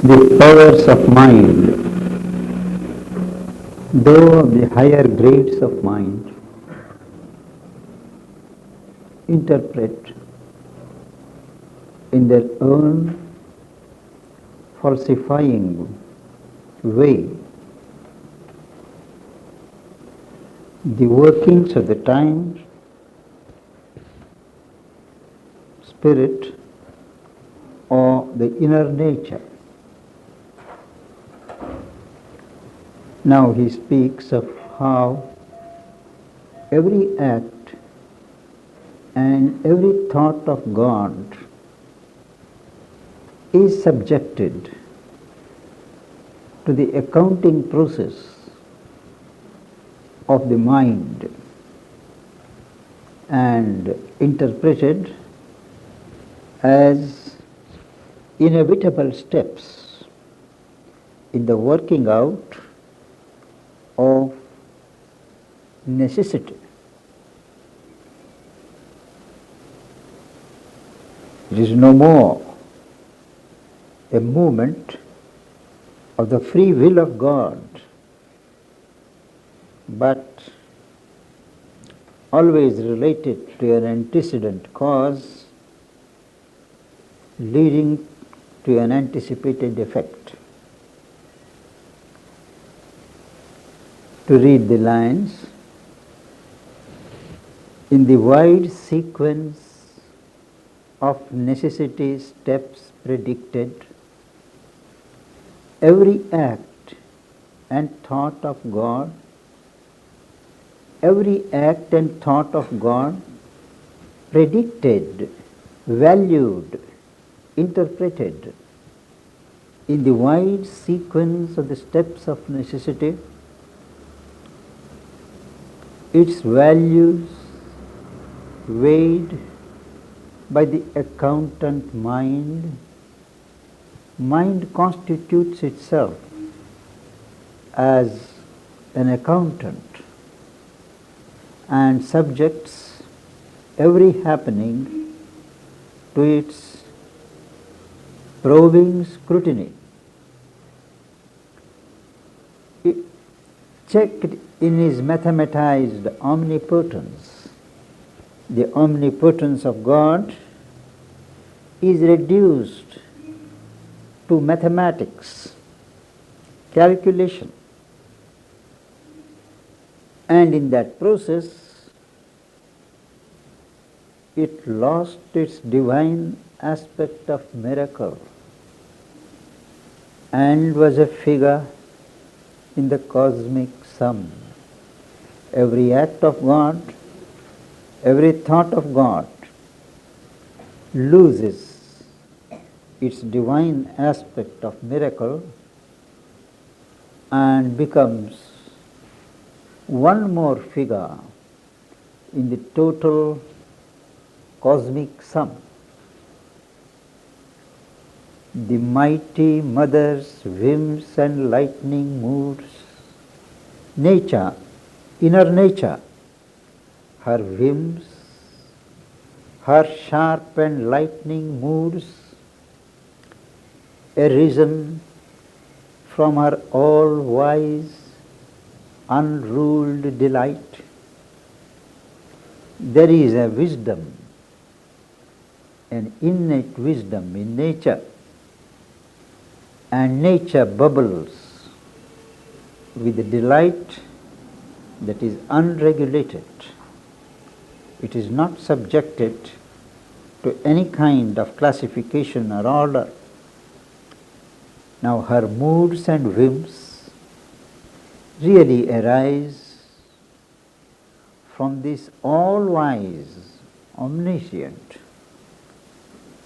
The powers of mind, though of the higher grades of mind, interpret in their own falsifying way the workings of the time, spirit, or the inner nature. Now he speaks of how every act and every thought of God is subjected to the accounting process of the mind and interpreted as inevitable steps in the working out of necessity. It is no more a movement of the free will of God, but always related to an antecedent cause leading to an anticipated effect. To read the lines, in the wide sequence of necessity steps predicted, every act and thought of God, predicted, valued, interpreted in the wide sequence of the steps of necessity, its values weighed by the accountant mind. Mind constitutes itself as an accountant and subjects every happening to its probing scrutiny. Checked in his mathematized omnipotence, the omnipotence of God is reduced to mathematics, calculation, and in that process it lost its divine aspect of miracle and was a figure in the cosmic sum. Every act of God, every thought of God loses its divine aspect of miracle and becomes one more figure in the total cosmic sum. The mighty mother's whims and lightning moods, nature, inner nature, her whims, her sharp and lightning moods, arisen from her all-wise, unruled delight. There is a wisdom, an innate wisdom in nature, and nature bubbles with a delight that is unregulated. It is not subjected to any kind of classification or order. Now her moods and whims really arise from this all-wise, omniscient,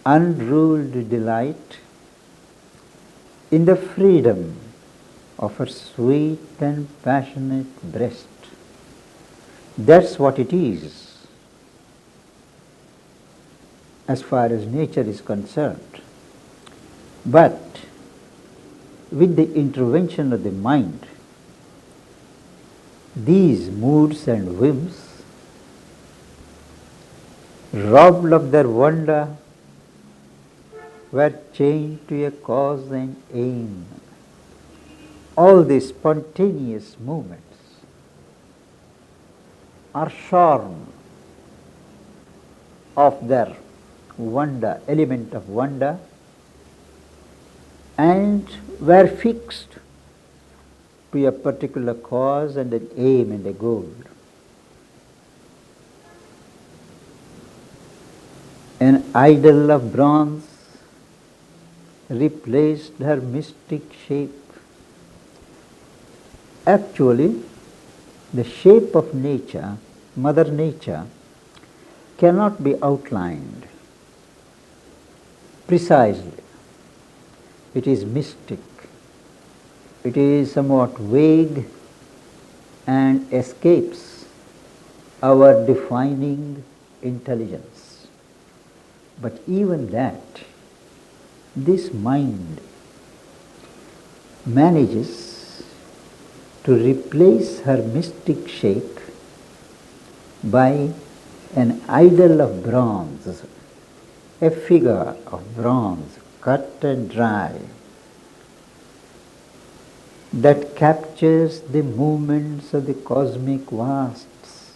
unruled delight in the freedom of her sweet and passionate breast. That's what it is, as far as nature is concerned. But with the intervention of the mind, these moods and whims, robbed of their wonder were chained to a cause and aim. All these spontaneous movements are shorn of their wonder, element of wonder, and were fixed to a particular cause and an aim and a goal. An idol of bronze replaced her mystic shape. Actually, the shape of nature, Mother Nature, cannot be outlined precisely. It is mystic. It is somewhat vague and escapes our defining intelligence. But even that, this mind manages to replace her mystic shape by an idol of bronze, a figure of bronze cut and dry, that captures the movements of the cosmic vasts.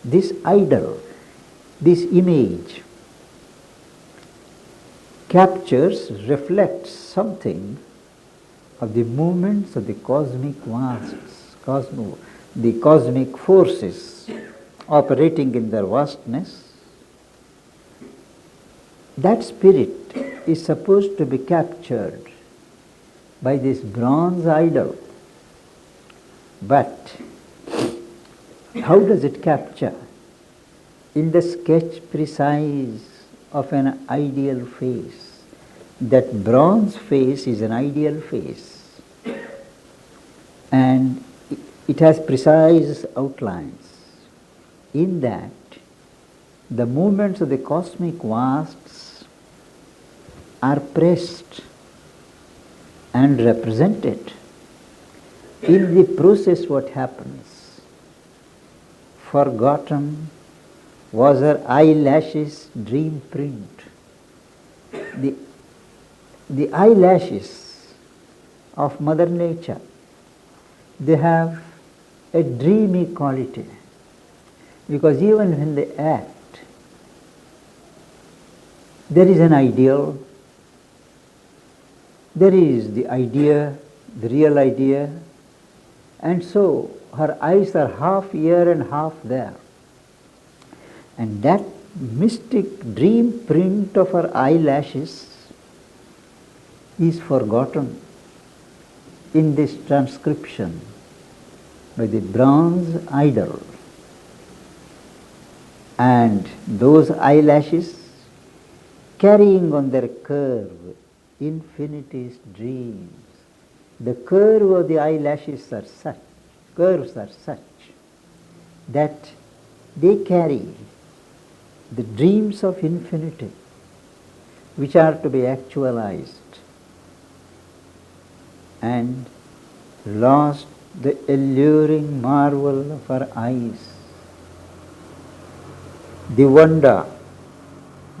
This idol, this image, captures, reflects something of the movements of the cosmic vasts, the cosmic forces operating in their vastness. That spirit is supposed to be captured by this bronze idol. But how does it capture? In the sketch precise of an ideal face. That bronze face is an ideal face, and it has precise outlines. In that, the movements of the cosmic vasts are pressed and represented. In the process, what happens? Forgotten was her eyelashes' dream print. The eyelashes of Mother Nature, they have a dreamy quality, because even when they act, there is an ideal, there is the idea, the real idea, and so her eyes are half here and half there. And that mystic dream print of her eyelashes is forgotten in this transcription by the bronze idol. And those eyelashes, carrying on their curve infinity's dreams. The curve of the eyelashes are such, curves are such, that they carry the dreams of infinity, which are to be actualized, and lost the alluring marvel of her eyes. The wonder,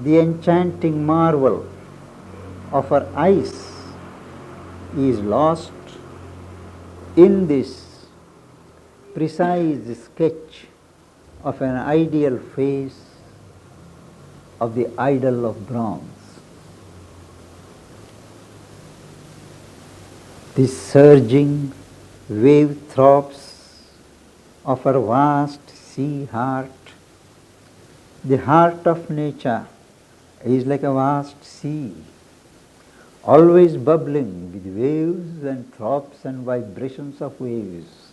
the enchanting marvel of her eyes is lost in this precise sketch of an ideal face of the idol of bronze. The surging wave throbs of her vast sea heart. The heart of nature is like a vast sea, always bubbling with waves and throbs and vibrations of waves.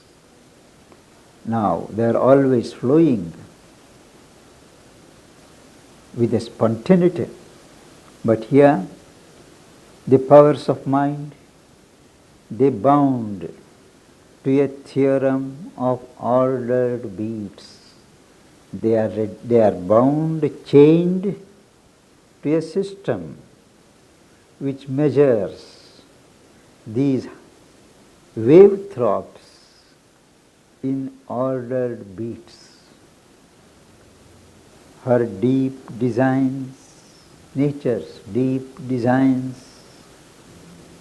Now they are always flowing with a spontaneity, but here the powers of mind, they bound to a theorem of ordered beats. They are bound, chained to a system which measures these wave throbs in ordered beats. Her deep designs nature's deep designs,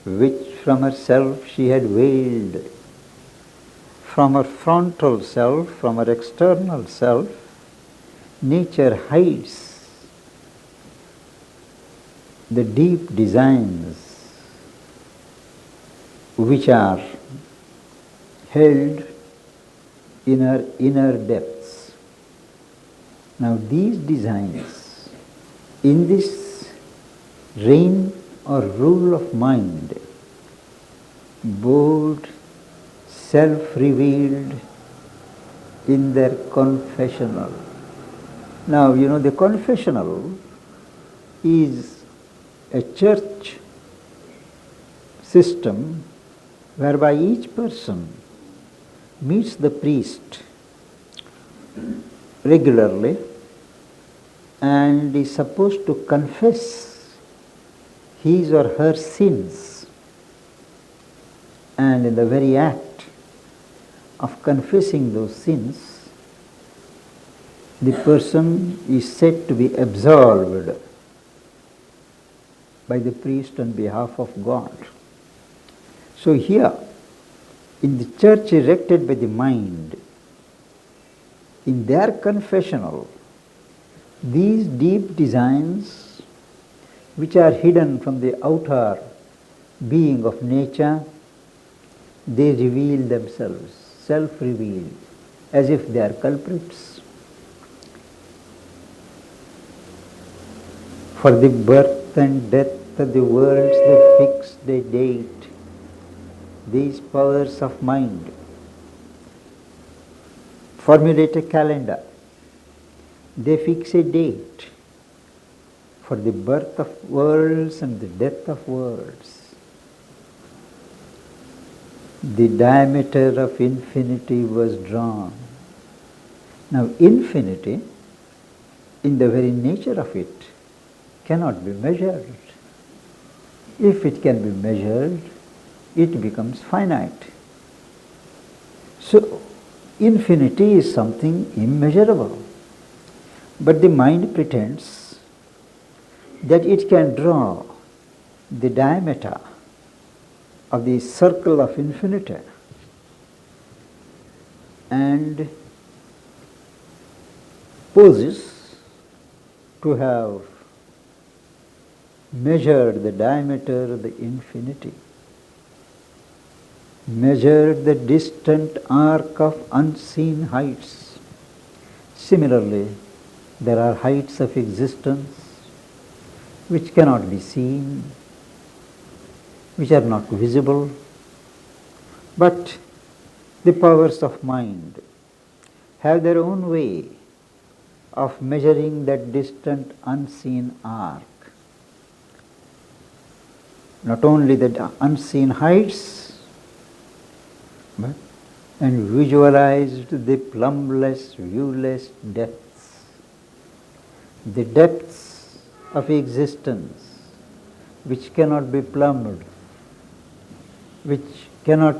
which from herself she had veiled, from her frontal self, from her external self, nature hides the deep designs which are held in her inner depths. Now these designs, in this reign or rule of mind, bold, self-revealed in their confessional. Now, the confessional is a church system whereby each person meets the priest regularly and is supposed to confess his or her sins. And in the very act of confessing those sins, the person is said to be absolved by the priest on behalf of God. So here, in the church erected by the mind, in their confessional, these deep designs which are hidden from the outer being of nature, they reveal themselves, self-reveal, as if they are culprits. For the birth and death of the worlds they fix the date. These powers of mind formulate a calendar. They fix a date for the birth of worlds and the death of worlds. The diameter of infinity was drawn. Now infinity, in the very nature of it, cannot be measured. If it can be measured, it becomes finite. So infinity is something immeasurable. But the mind pretends that it can draw the diameter of the circle of infinity and poses to have measured the diameter of the infinity, measured the distant arc of unseen heights. Similarly, there are heights of existence which cannot be seen, which are not visible, but the powers of mind have their own way of measuring that distant unseen arc. Not only the unseen heights, but and visualized the plumbless, viewless depths, the depths of existence which cannot be plumbed, which cannot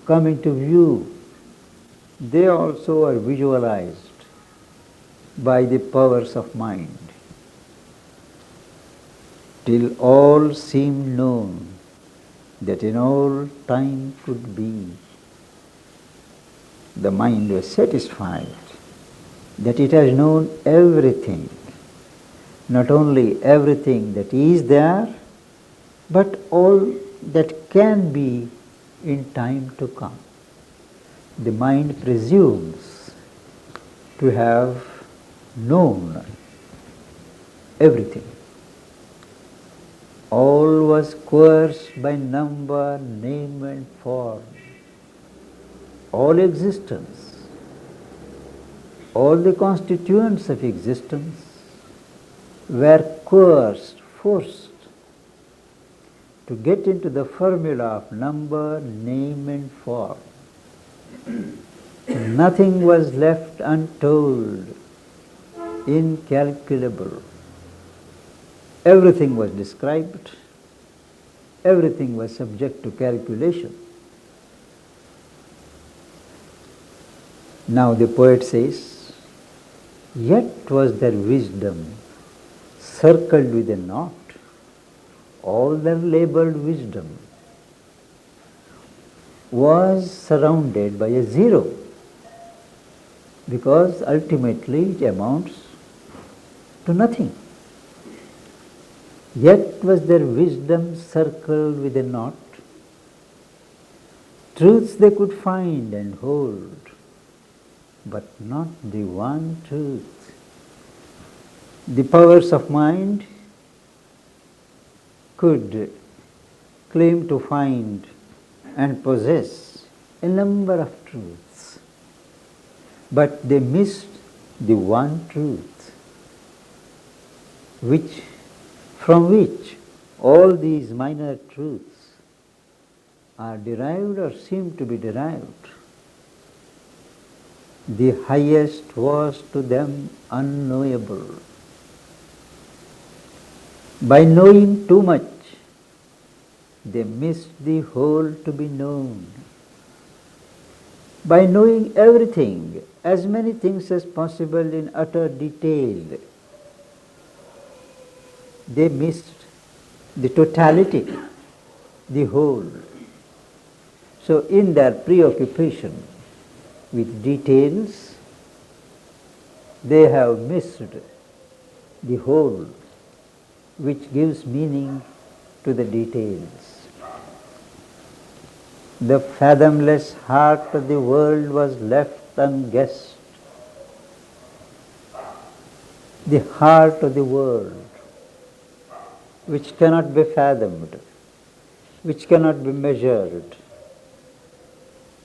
come into view, they also are visualized by the powers of mind, till all seem known that in all time could be. The mind was satisfied that it has known everything, not only everything that is there, but all that can be in time to come. The mind presumes to have known everything. All was coerced by number, name and form. All existence, all the constituents of existence were coerced, forced to get into the formula of number, name and form. Nothing was left untold, incalculable. Everything was described, everything was subject to calculation. Now the poet says, yet was there wisdom circled with a knot, all their labeled wisdom was surrounded by a zero, because ultimately it amounts to nothing. Yet was their wisdom circled with a knot, truths they could find and hold, but not the one truth. The powers of mind could claim to find and possess a number of truths, but they missed the one truth, from which all these minor truths are derived or seem to be derived. The highest was to them unknowable. By knowing too much, they missed the whole to be known. By knowing everything, as many things as possible in utter detail, they missed the totality, the whole. So in their preoccupation with details, they have missed the whole, which gives meaning to the details. The fathomless heart of the world was left unguessed. The heart of the world, which cannot be fathomed, which cannot be measured,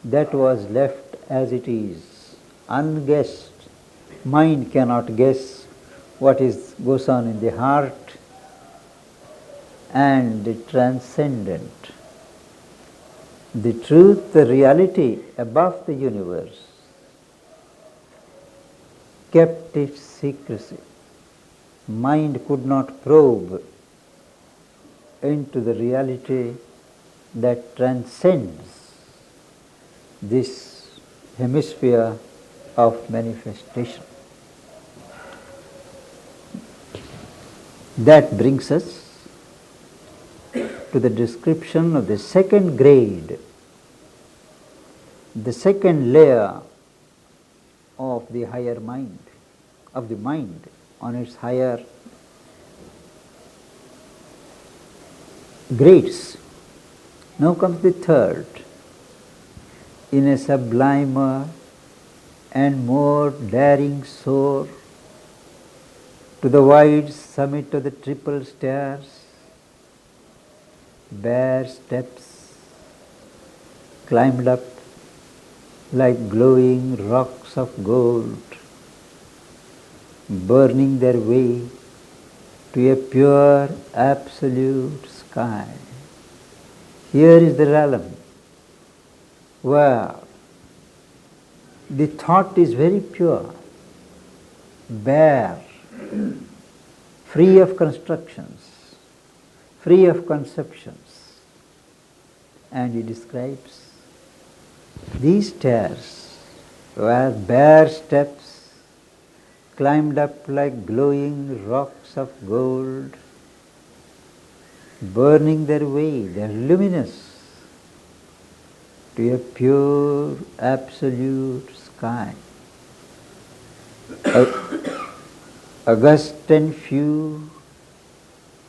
that was left as it is, unguessed. Mind cannot guess what goes on in the heart, and the transcendent, the truth, the reality above the universe, kept its secrecy. Mind could not probe into the reality that transcends this hemisphere of manifestation. That brings us to the description of the second grade, the second layer of the higher mind, of the mind on its higher grades. Now comes the third, in a sublimer and more daring soar, to the wide summit of the triple stairs, bare steps climbed up like glowing rocks of gold, burning their way to a pure absolute sky. Here is the realm where the thought is very pure, bare, free of constructions, free of conceptions. And he describes these stairs were bare steps climbed up like glowing rocks of gold, burning their way, they are luminous, to a pure absolute sky. August and few,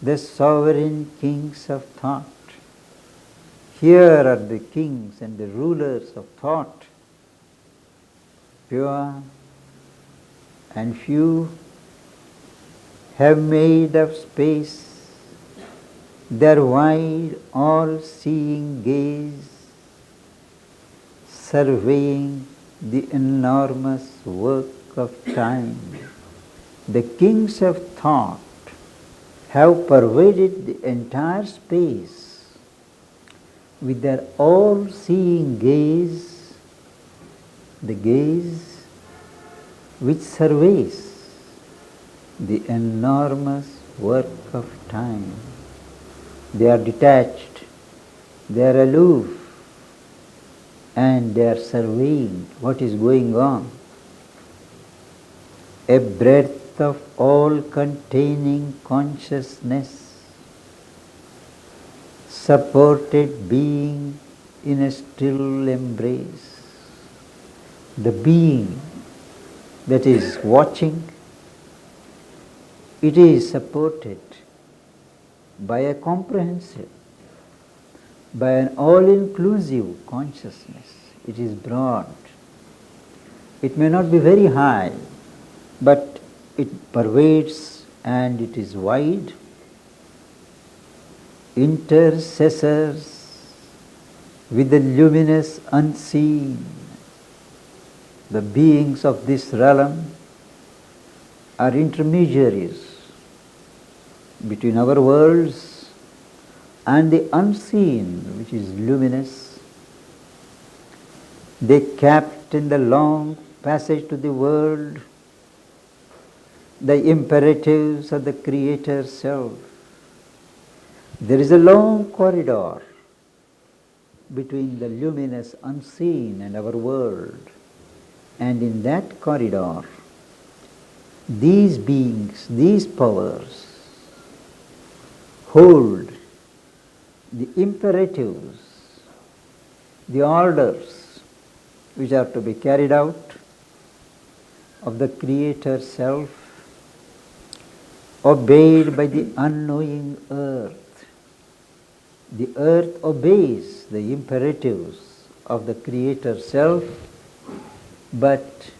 the sovereign kings of thought. Here are the kings and the rulers of thought, pure and few, have made of space their wide, all-seeing gaze, surveying the enormous work of time. The kings of thought have pervaded the entire space with their all-seeing gaze, the gaze which surveys the enormous work of time. They are detached, they are aloof, and they are surveying what is going on. A breath depth of all-containing consciousness, supported being in a still embrace. The being that is watching, it is supported by a comprehensive, by an all-inclusive consciousness. It is broad. It may not be very high, but it pervades and it is wide. Intercessors with the luminous unseen, the beings of this realm are intermediaries between our worlds and the unseen, which is luminous. They captain the long passage to the world, the imperatives of the Creator Self. There is a long corridor between the luminous unseen and our world, and in that corridor, these beings, these powers, hold the imperatives, the orders which are to be carried out of the Creator Self, obeyed by the unknowing earth. The earth obeys the imperatives of the Creator Self, but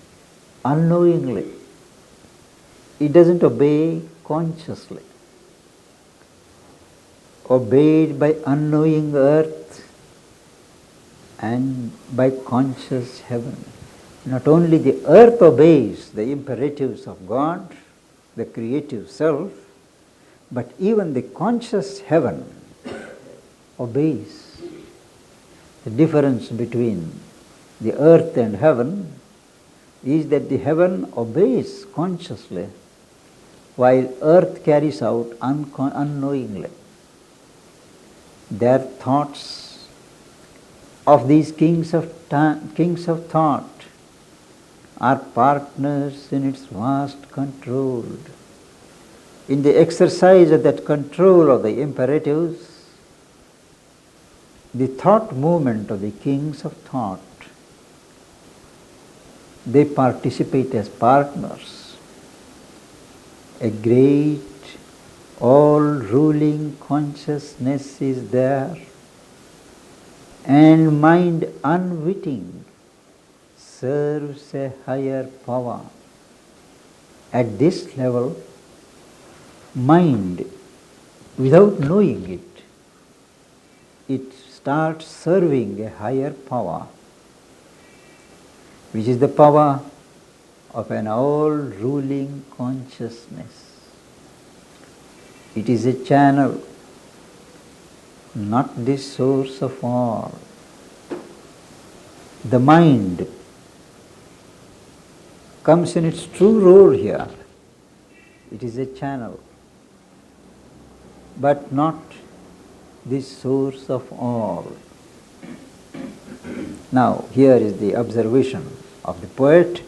unknowingly. It doesn't obey consciously. Obeyed by unknowing earth and by conscious heaven. Not only the earth obeys the imperatives of God, the creative self, but even the conscious heaven obeys. The difference between the earth and heaven is that the heaven obeys consciously, while earth carries out unknowingly. Their thoughts of these kings of thought are partners in its vast control. In the exercise of that control of the imperatives, the thought movement of the kings of thought, they participate as partners. A great, all-ruling consciousness is there, and mind unwitting serves a higher power. At this level, mind, without knowing it starts serving a higher power, which is the power of an all-ruling consciousness. It is a channel, not the source of all. The mind comes in its true role here. It is a channel, but not the source of all. Now, here is the observation of the poet.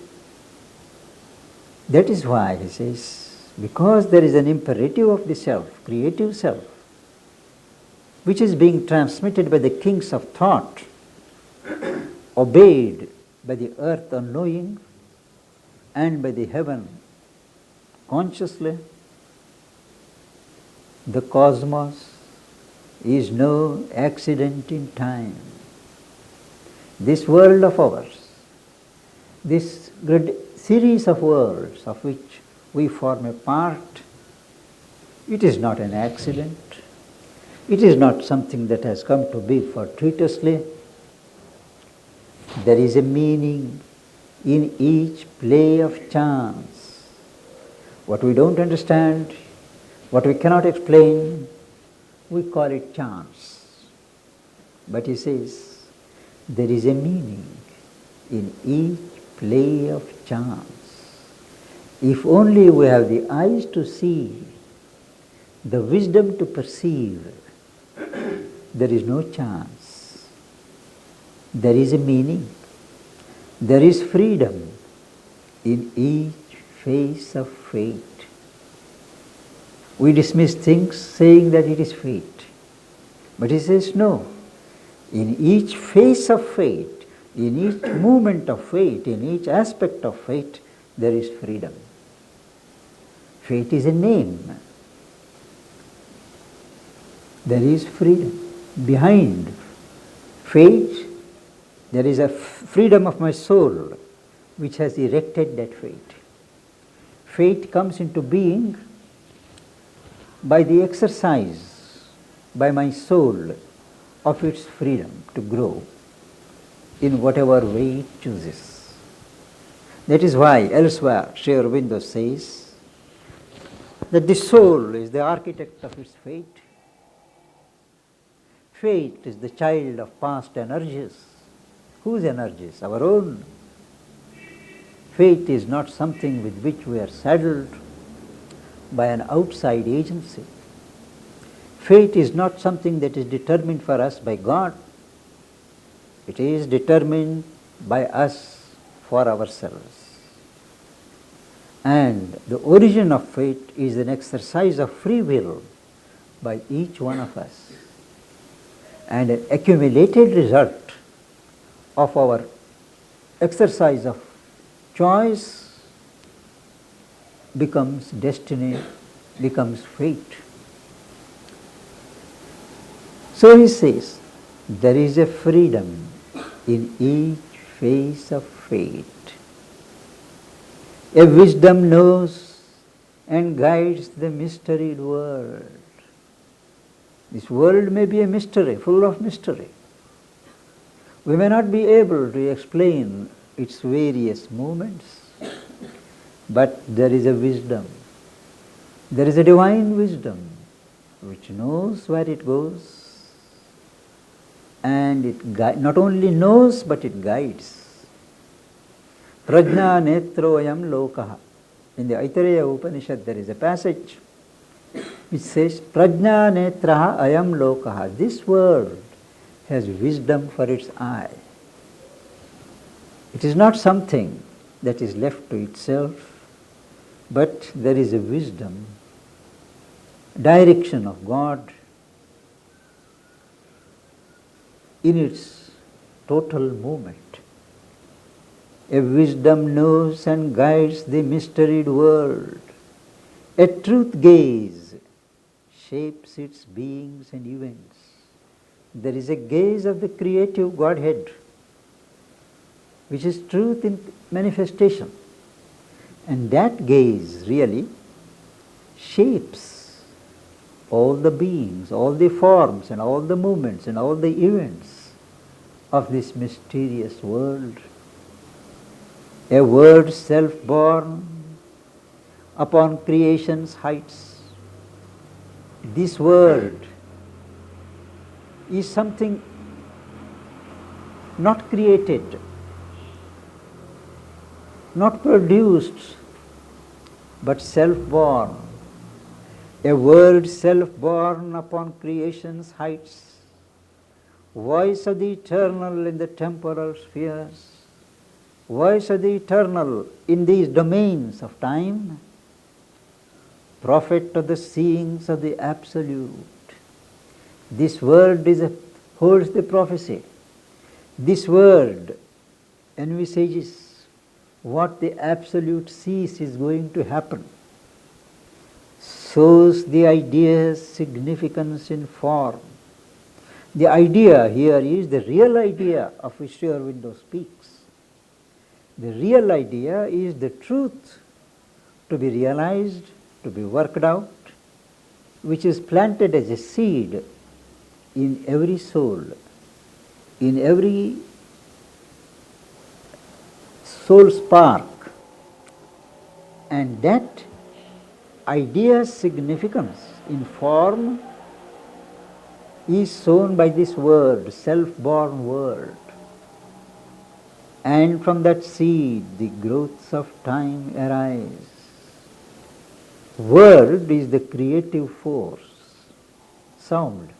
That is why he says, because there is an imperative of the self, creative self, which is being transmitted by the kings of thought, obeyed by the earth unknowing and by the heaven consciously, the cosmos is no accident in time. This world of ours, this great series of worlds of which we form a part, it is not an accident. It is not something that has come to be fortuitously. There is a meaning in each play of chance. What we don't understand, what we cannot explain, we call it chance. But he says, there is a meaning in each play of chance. If only we have the eyes to see, the wisdom to perceive, there is no chance. There is a meaning. There is freedom in each face of fate. We dismiss things saying that it is fate. But he says no. In each face of fate, in each movement of fate, in each aspect of fate, there is freedom. Fate is a name. There is freedom. Behind fate, there is a freedom of my soul which has erected that fate. Fate comes into being by the exercise by my soul of its freedom to grow in whatever way it chooses. That is why elsewhere Sri Aurobindo says that the soul is the architect of its fate. Fate is the child of past energies. Whose energies? Our own. Fate is not something with which we are saddled by an outside agency. Fate is not something that is determined for us by God. It is determined by us for ourselves. And the origin of fate is an exercise of free will by each one of us. And an accumulated result of our exercise of choice becomes destiny, becomes fate. So he says, there is a freedom in each phase of fate. A wisdom knows and guides the mysteried world. This world may be a mystery, full of mystery. We may not be able to explain its various movements, but there is a wisdom. There is a divine wisdom which knows where it goes, and it not only knows but it guides. Prajna netroyam lokaha. In the Aitareya Upanishad there is a passage which says, Prajna netraha ayam lokaha. This world has wisdom for its eye. It is not something that is left to itself, but there is a wisdom, direction of God in its total movement. A wisdom knows and guides the mysteried world. A truth gaze shapes its beings and events. There is a gaze of the creative Godhead, which is truth in manifestation. And that gaze really shapes all the beings, all the forms and all the movements and all the events of this mysterious world. A word self-born upon creation's heights. This word is something not created, not produced, but self-born. A word self-born upon creation's heights, voice of the eternal in the temporal spheres, voice of the eternal in these domains of time, prophet of the seeings of the absolute. This word holds the prophecy. This word envisages what the absolute sees is going to happen, shows the idea's significance in form. The idea here is the real idea of which Sri Aurobindo speaks. The real idea is the truth to be realized, to be worked out, which is planted as a seed in every soul, in every soul spark. And that idea's significance in form is shown by this word, self-born word. And from that seed the growths of time arise. Word is the creative force, sound.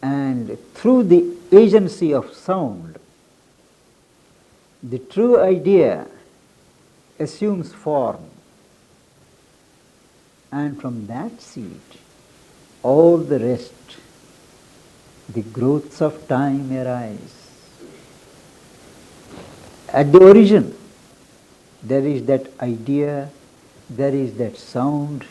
And through the agency of sound, the true idea assumes form, and from that seed all the rest, the growths of time arise. At the origin, there is that idea, there is that sound.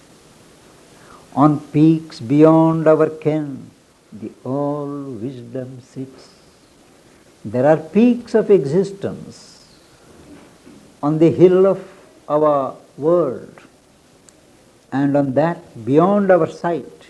On peaks beyond our ken, the all wisdom sits. There are peaks of existence on the hill of our world, and on that, beyond our sight,